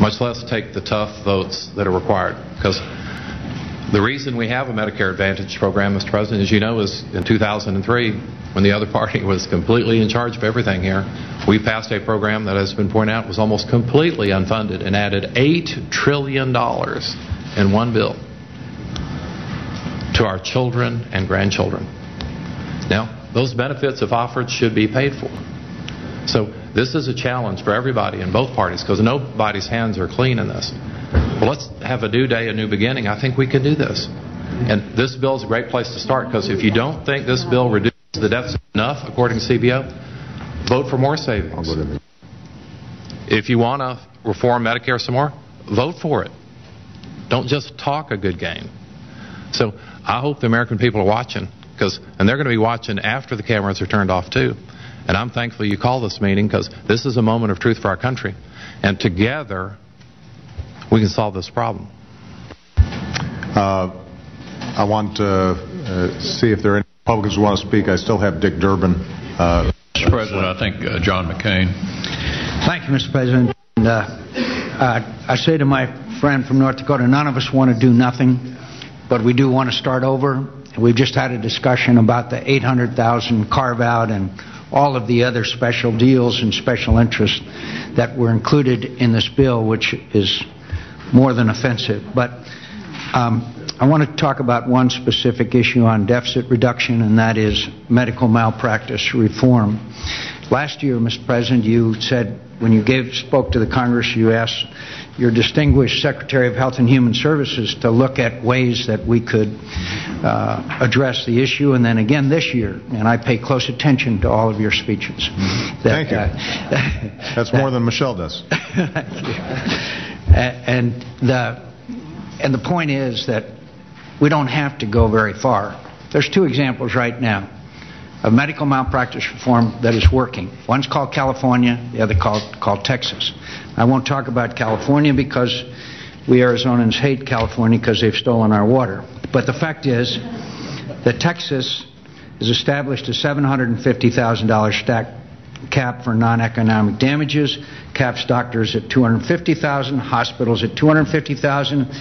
much less take the tough votes that are required. Because the reason we have a Medicare Advantage program, Mr. President, as you know, is in 2003, when the other party was completely in charge of everything here, we passed a program that, has been pointed out, was almost completely unfunded and added $8 trillion in one bill to our children and grandchildren. Now, those benefits, if offered, should be paid for. So this is a challenge for everybody in both parties, because nobody's hands are clean in this. Well, let's have a new day, a new beginning. I think we can do this. And this bill is a great place to start, because if you don't think this bill reduces the deficit enough, according to CBO, vote for more savings. If you want to reform Medicare some more, vote for it. Don't just talk a good game. So I hope the American people are watching, and they're going to be watching after the cameras are turned off too. And I'm thankful you called this meeting, because this is a moment of truth for our country. And together, we can solve this problem. I want to see if there are any Republicans who want to speak. I still have Dick Durbin. Mr. President, I think John McCain. Thank you, Mr. President. And, I say to my friend from North Dakota, none of us want to do nothing, but we do want to start over. We've just had a discussion about the 800,000 carve-out and all of the other special deals and special interests that were included in this bill, which is more than offensive. But I want to talk about one specific issue on deficit reduction, and that is medical malpractice reform. Last year, Mr. President, you said, when you spoke to the Congress, you asked your distinguished Secretary of Health and Human Services to look at ways that we could address the issue, and then again this year, and I pay close attention to all of your speeches. Thank you. That's more than Michelle does. And the point is that we don't have to go very far. There's two examples right now of medical malpractice reform that is working. One's called California, the other called Texas. I won't talk about California because we Arizonans hate California because they've stolen our water. But the fact is that Texas has established a $750,000 stack cap for non-economic damages, caps doctors at $250,000, hospitals at $250,000,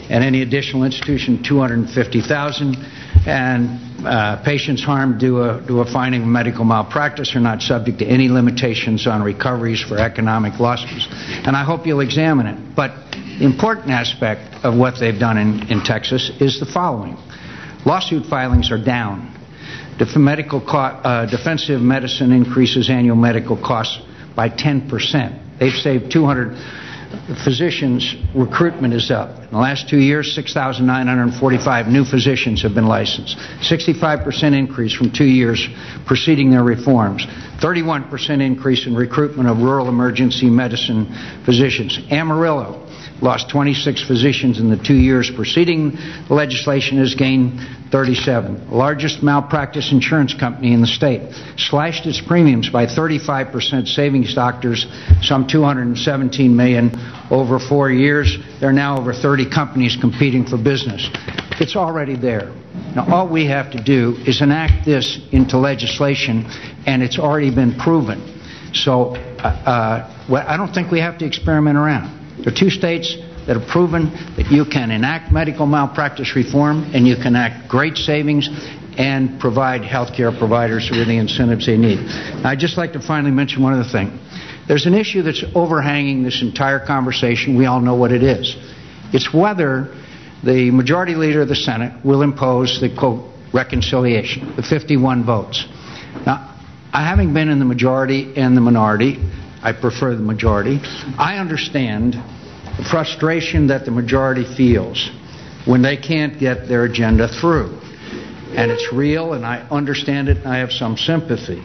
and any additional institution $250,000, and patients harmed due to a finding of medical malpractice are not subject to any limitations on recoveries for economic losses. And I hope you'll examine it. But the important aspect of what they've done in Texas is the following. Lawsuit filings are down. Defensive medicine increases annual medical costs by 10%. They've saved 200 physicians. Recruitment is up. In the last 2 years, 6,945 new physicians have been licensed. 65% increase from 2 years preceding their reforms. 31% increase in recruitment of rural emergency medicine physicians. Amarillo lost 26 physicians in the 2 years preceding the legislation, has gained 37. The largest malpractice insurance company in the state slashed its premiums by 35%, saving doctors some $217 million over 4 years. There are now over 30 companies competing for business. It's already there. Now, all we have to do is enact this into legislation, and it's already been proven. So I don't think we have to experiment around. There are 2 states that have proven that you can enact medical malpractice reform and you can enact great savings and provide health care providers with the incentives they need. I'd just like to finally mention one other thing. There's an issue that's overhanging this entire conversation. We all know what it is. It's whether the majority leader of the Senate will impose the, quote, reconciliation, the 51 votes. Now, having been in the majority and the minority, I prefer the majority. I understand the frustration that the majority feels when they can't get their agenda through. And it's real, and I understand it, and I have some sympathy.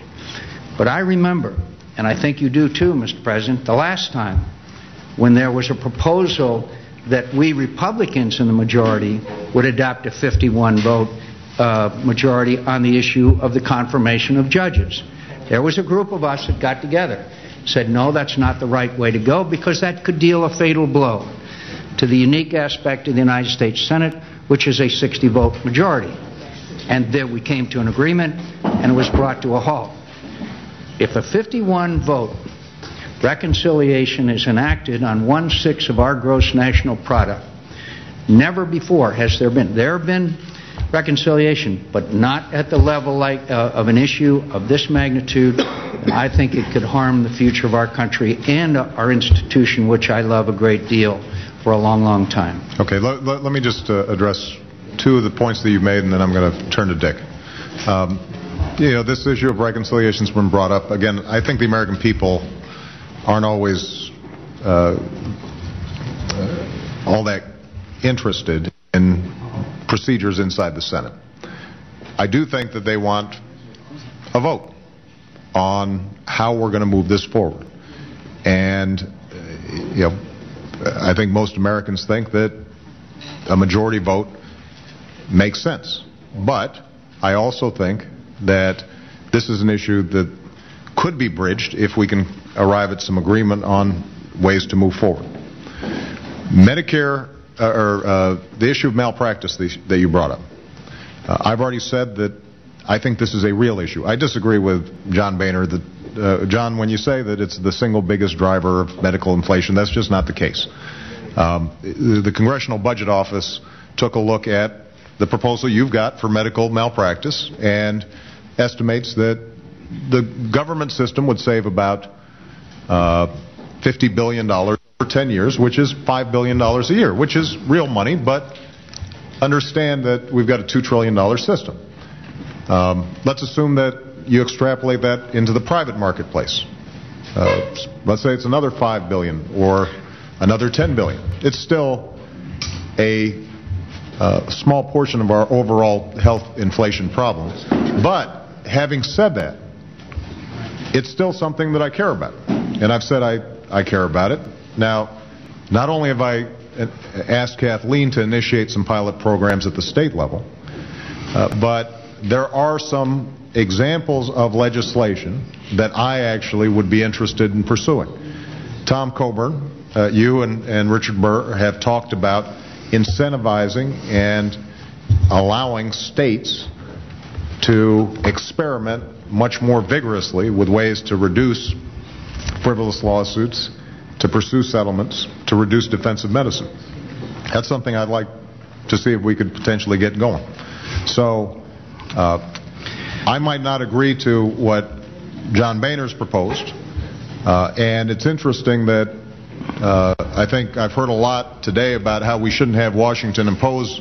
But I remember, and I think you do too, Mr. President, the last time when there was a proposal that we Republicans in the majority would adopt a 51-vote majority on the issue of the confirmation of judges. There was a group of us that got together, said, no, that's not the right way to go, because that could deal a fatal blow to the unique aspect of the United States Senate, which is a 60-vote majority. And there we came to an agreement, and it was brought to a halt. If a 51-vote reconciliation is enacted on 1/6 of our gross national product. Never before has there been. There have been reconciliation, but not at the level of an issue of this magnitude. And I think it could harm the future of our country and our institution, which I love a great deal, for a long, long time. Okay, let me just address two of the points that you made, and then I'm going to turn to Dick. This issue of reconciliation has been brought up. Again, I think the American people aren't always all that interested in procedures inside the Senate. I do think that they want a vote on how we're going to move this forward. And, I think most Americans think that a majority vote makes sense. But I also think that this is an issue that could be bridged if we can arrive at some agreement on ways to move forward. Medicare, the issue of malpractice that you brought up. I've already said that I think this is a real issue. I disagree with John Boehner that, John, when you say that it's the single biggest driver of medical inflation, that's just not the case. The Congressional Budget Office took a look at the proposal you've got for medical malpractice and estimates that the government system would save about $50 billion over 10 years, which is $5 billion a year, which is real money, but understand that we've got a $2 trillion system. Let's assume that you extrapolate that into the private marketplace. Let's say it's another $5 billion or another $10 billion. It's still a small portion of our overall health inflation problem. But having said that, it's still something that I care about. And I've said I care about it. Now, not only have I asked Kathleen to initiate some pilot programs at the state level, but there are some examples of legislation that I actually would be interested in pursuing. Tom Coburn, you and Richard Burr have talked about incentivizing and allowing states to experiment much more vigorously with ways to reduce frivolous lawsuits, to pursue settlements, to reduce defensive medicine. That's something I'd like to see if we could potentially get going. So I might not agree to what John Boehner's proposed, and it's interesting that I think I've heard a lot today about how we shouldn't have Washington impose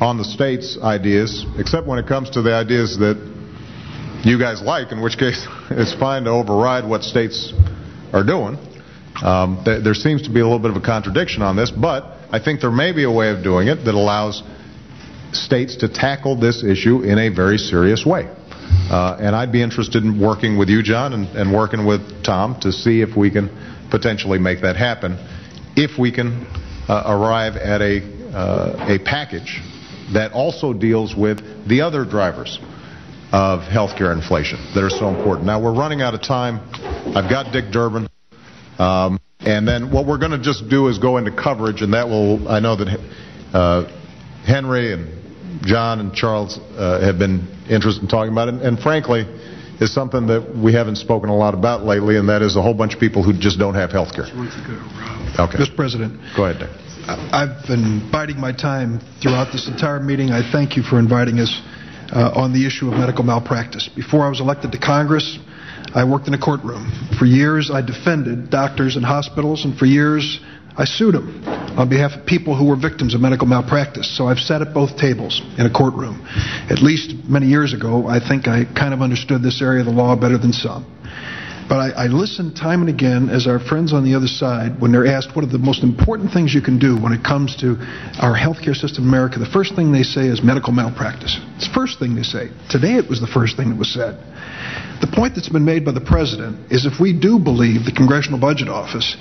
on the states ideas, except when it comes to the ideas that you guys like, in which case it's fine to override what states are doing. There seems to be a little bit of a contradiction on this, but I think there may be a way of doing it that allows states to tackle this issue in a very serious way. And I'd be interested in working with you, John, and working with Tom to see if we can potentially make that happen, if we can arrive at a package that also deals with the other drivers of healthcare inflation that are so important. Now, we're running out of time. I've got Dick Durbin. And then what we're going to just do is go into coverage, and that will, I know that Henry and John and Charles have been interested in talking about it, and frankly, is something that we haven't spoken a lot about lately, and that is a whole bunch of people who just don't have health care. Okay. Mr. President. Go ahead, Dick. I've been biding my time throughout this entire meeting. I thank you for inviting us on the issue of medical malpractice. Before I was elected to Congress, I worked in a courtroom. For years, I defended doctors and hospitals, and for years, I sued them on behalf of people who were victims of medical malpractice. So I've sat at both tables in a courtroom. At least many years ago, I think I kind of understood this area of the law better than some. But I listen time and again as our friends on the other side, when they're asked what are the most important things you can do when it comes to our healthcare system in America, the first thing they say is medical malpractice. It's the first thing they say. Today it was the first thing that was said. The point that's been made by the President is if we do believe the Congressional Budget Office,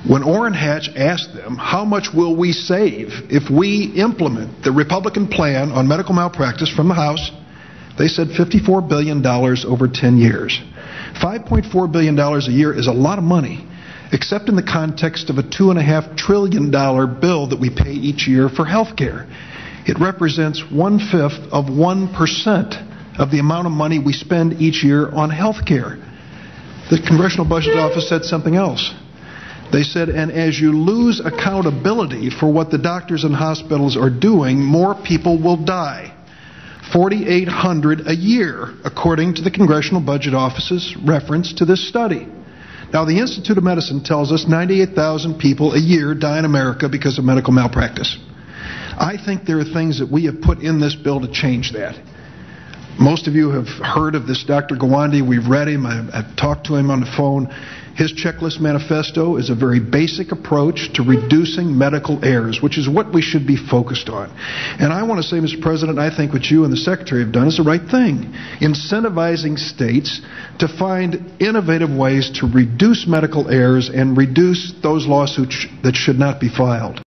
when Orrin Hatch asked them, how much will we save if we implement the Republican plan on medical malpractice from the House, they said $54 billion over 10 years. $5.4 billion a year is a lot of money, except in the context of a $2.5 trillion bill that we pay each year for health care. It represents 1/5 of 1% of the amount of money we spend each year on health care. The Congressional Budget Office said something else. They said, and as you lose accountability for what the doctors and hospitals are doing, more people will die. 4,800 a year, according to the Congressional Budget Office's reference to this study. Now, the Institute of Medicine tells us 98,000 people a year die in America because of medical malpractice. I think there are things that we have put in this bill to change that. Most of you have heard of this Dr. Gawande. We've read him. I've talked to him on the phone. His checklist manifesto is a very basic approach to reducing medical errors, which is what we should be focused on. And I want to say, Mr. President, I think what you and the Secretary have done is the right thing. Incentivizing states to find innovative ways to reduce medical errors and reduce those lawsuits that should not be filed.